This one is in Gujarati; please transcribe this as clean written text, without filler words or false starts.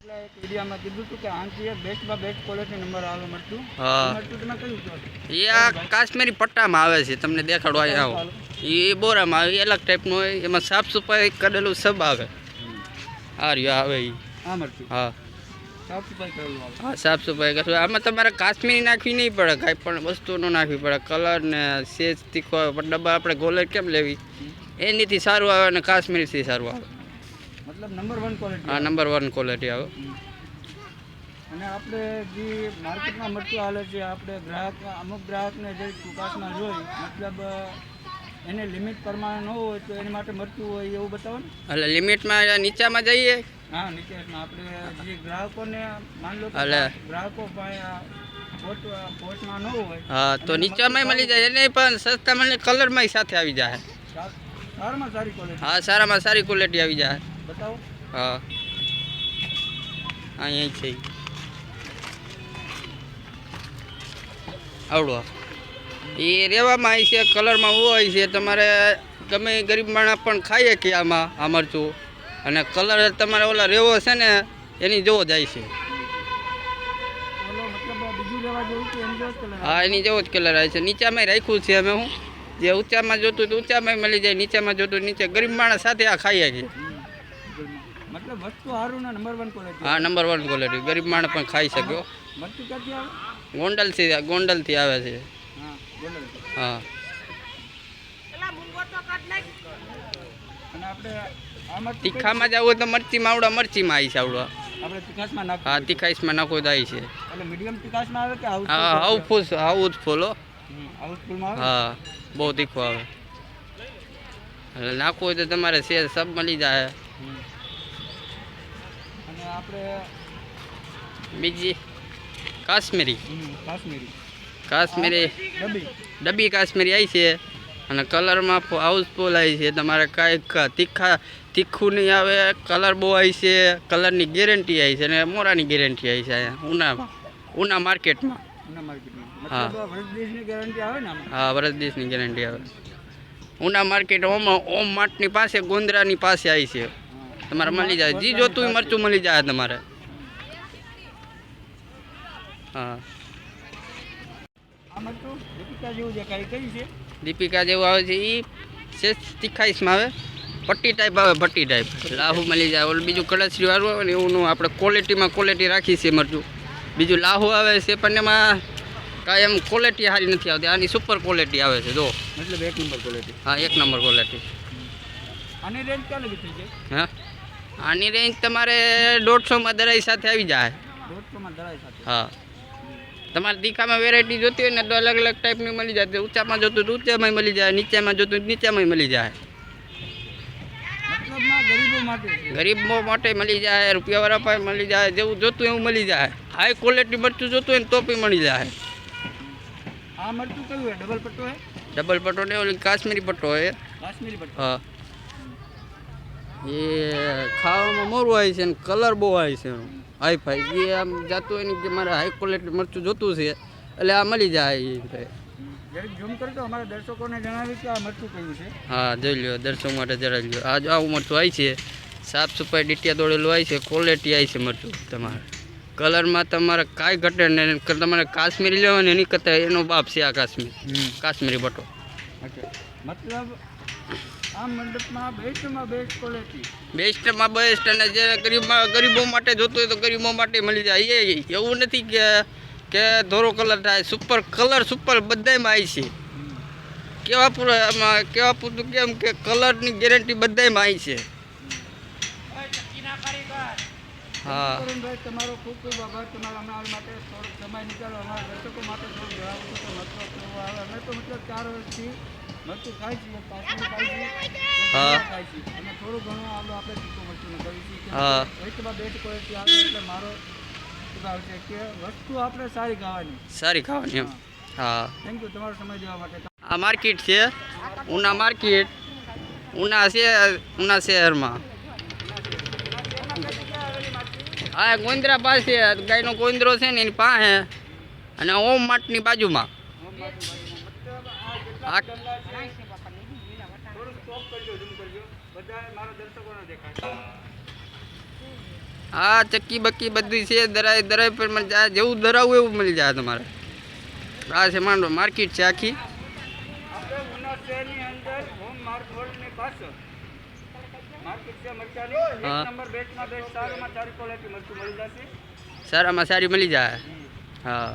એક વિડીયોમાં કીધું હતું કે આંટી બેસ્ટમાં બેસ્ટ ક્વોલિટી નંબર આવેલો મળતું. હા મળતું તમે કયું કહો? એ આ કાશ્મીરી પટ્ટામાં આવે છે, તમને દેખાડો અહીં આવો. એ બોરામાં આવે, એ અલગ ટાઈપનું હોય, એમાં સાફ સફાઈ કરેલું સબ આવે. આ રહ્યો આવે એ. આ મળતું હા સાફ સફાઈ કરેલું આવે. હા સાફ સફાઈ કરશું. આમાં તમારે કાશ્મીરી નાખવી નહીં પડે, કાંઈ પણ વસ્તુ ન નાખવી પડે. કલર ને સેજ તીખો ડબ્બા આપણે ગોલે કેમ લેવી એનીથી સારું આવે અને કાશ્મીરીથી સારું આવે. મતલબ નંબર 1 ક્વોલિટી. હા નંબર 1 ક્વોલિટી આવે. અને આપણે જે માર્કેટમાં મળતું હાલે છે, આપણે અમુક ગ્રાહકને જે ટૂંકાસમાં જોઈ મતલબ એને લિમિટ પ્રમાણે ન હોય તો એની માટે મળતું હોય એવું બતાવો ને. એટલે લિમિટમાં નીચામાં જઈએ. હા નીચેમાં આપણે જે ગ્રાહકોને માન લો એટલે ગ્રાહકો પોસ્ટમાં ન હોય હા તો નીચામાં મળી જાય, એને પણ સસ્તા મળે કલરમાં સાથે આવી જાય. સારામાં સારી ક્વોલિટી. હા સારામાં સારી ક્વોલિટી આવી જાય. બતાવો. હા અહીં છે આવડો એ રહેવામાં આવી છે, કલરમાં હોય છે. તમારે ગમે ગરીબ માણસ પણ ખાઈએ કે આમાં આ મરચું, અને કલર તમારે ઓલા રેવો છે ને એની જેવો જાય છે. હા એની જેવો જ કલર આવે છે. નીચામાં રાખ્યું છે અમે, હું જે ઊંચામાં જોતું તો ઊંચામાં મળી જાય, નીચામાં જોતું નીચે. ગરીબ માણસ સાથે આ ખાઈએ છીએ. મતલબ વસ્તુ સારું ને નંબર 1 ક્વોલિટી. હા નંબર 1 ક્વોલિટી, ગરીબ માણસ પણ ખાઈ શક્યો. મરચું ક્યાંથી આવે? ગોંડલથી આવે છે. હા ગોંડલ. હા અને આપણે આમાં તીખામાં જવું તો મરચીમાં આવડા મરચીમાં આવી છે આવડવા. આપણે તીખાસમાં નાખો. હા તીખાઈસમાં નાખો તો આવી છે. એટલે મીડિયમ તીખાસમાં આવે કે હાઉસ? હા આવું જ ફૂલો. હાઉસફુલમાં આવે. હા બહુ તીખું આવે. એટલે નાખવું હોય તો તમારે શેર સબ મળી જાય. અને આપણે બીજી કાશ્મીરી કાશ્મીરી ડબ્બી કાશ્મીરી આવી છે, અને કલરમાં હાઉસફુલ આવી છે. તમારે કાંઈક તીખું નહીં આવે, કલર બહુ આવી છે, કલરની ગેરંટી આવી છે, અને મોરાની ગેરંટી આવી છે અહીંયા ઉના માર્કેટમાં. હા વર્ષ દિવસની ગેરંટી આવે ને. હા વર્ષ દિવસની ગેરંટી આવે. ઉના માર્કેટ ઓમ માર્ટની પાસે, ગોંદરાની પાસે આવી છે. તમારે મળી જાય, જી જોતું મરચું મળી જાય તમારે. હા દીપિકા જેવું આવે છે. એ તીખાઈસમાં આવે, પટ્ટી ટાઈપ આવે, પટ્ટી ટાઈપ. લાહુ મળી જાય. ઓલું બીજું કળશરી વાળું આવે ને એવું આપણે ક્વોલિટી રાખી છે મરચું. બીજું લાહુ આવે છે પણ એમાં કાંઈ એમ ક્વોલિટી સારી નથી આવતી. આની સુપર ક્વોલિટી આવે છે જો. મતલબ 1 નંબર ક્વોલિટી. હા 1 નંબર ક્વોલિટી. આની રેન્જ ક્યાં લગી થઈ જાય? હા આની રેન્જ તમારે 150માં દરાઈ સાથે આવી જાય. 150માં દરાઈ સાથે. હા તમારે તીખામાં વેરાયટી જોતી હોય ને તો અલગ અલગ ટાઈપની મળી જાય. ઊંચામાં જોતું તો ઊંચામાં મળી જાય, નીચામાં જોતું નીચામાં મળી જાય. મતલબમાં ગરીબો માટે. ગરીબો માટે મળી જાય, રૂપિયાવાળા પાસે મળી જાય, જેવું જોતું એવું મળી જાય. હાઈ ક્વોલિટી મરચું જોતું હોય ને તો બી મળી જાય. આ મરચું કયું હોય? ડબલ પટ્ટો હોય? ડબલ પટ્ટો ને ઓલી કાશ્મીરી પટ્ટો હોય. કાશ્મીરી પટ્ટો. હા એ ખાવામાં મોરું આવે છે ને કલર બહુ આવે છે હાઈ ફાઈ. એ આમ જાતું હોય ને કે મારે હાઈ ક્વોલિટી મરચું જોતું છે એટલે આ મળી જાય. જરીક ઝૂમ કરજો, અમારા દર્શકોને જણાવી કે આ મરચું કયું છે. હા જોઈ લો, દર્શકો માટે જણાવી લો. આ આવું મરચું આવી છે, સાફ સફાઈ ડીટિયા દોડેલું આવી છે, ક્વોલિટી આવી છે મરચું. તમારે કલરમાં તમારે કાંઈ ઘટે ને તમારે કાશ્મીરી લેવાની એની કરતાં એનો બાપ છે આ કાશ્મીરી બટો. મતલબ આ મંડપમાં બેસ્ટમાં બેસ્ટ ક્વોલિટી. બેસ્ટમાં બેસ્ટ. અને જે ગરીબો માટે જોતું હોય તો ગરીબો માટે મળી જાય. એ એવું નથી કે ધોરો કલર થાય, સુપર બધામાં આવી છે. કેવા પૂરતું કેમ કે કલરની ગેરંટી બધામાં આવી છે. હા તમારો ખૂબ ખૂબ આભાર. તમારા અમારા માટે થોડોક સમય નીકાળો. અમારા દર્શકો માટે થોડું જણાવું તો મરચું કેવું આવે. અમે તો મતલબ 4 વર્ષથી મરચું ખાઈ છીએ, કાશ્મીરી ખાઈ છીએ, ખાઈ છીએ, અને થોડું ઘણું આપણે તીખું મરચું કરી છીએ. બેસ્ટમાં બેસ્ટ ક્વોલિટી આવે એટલે મારો સુધાર છે કે વસ્તુ આપણે સારી ખાવાની. હા થેન્ક યુ તમારો સમય દેવા માટે. આ માર્કેટ છે ઉના માર્કેટ, ઉના શહેરમાં. હા ગોંદરા પાસે, ગાયનો ગોંદરો છે ને એની પાસે, અને ઓમ માર્ટની બાજુમાં. હા ચક્કી બક્કી બધી છે, દરાઈ દરાઈ પર મળી જાય, જેવું ધરાવું એવું મળી જાય તમારે. આ છે માંડો માર્કેટ છે આખી. આપણે ઉના શહેરની અંદર હોમ માર્ક રોડની પાછળ માર્કેટ છે મરચાની. હા. 1 નંબર બેચમાં બેચ સારામાં સારી ક્વોલિટી મરચું મળી જશે. સારામાં સારી મળી જાય. હા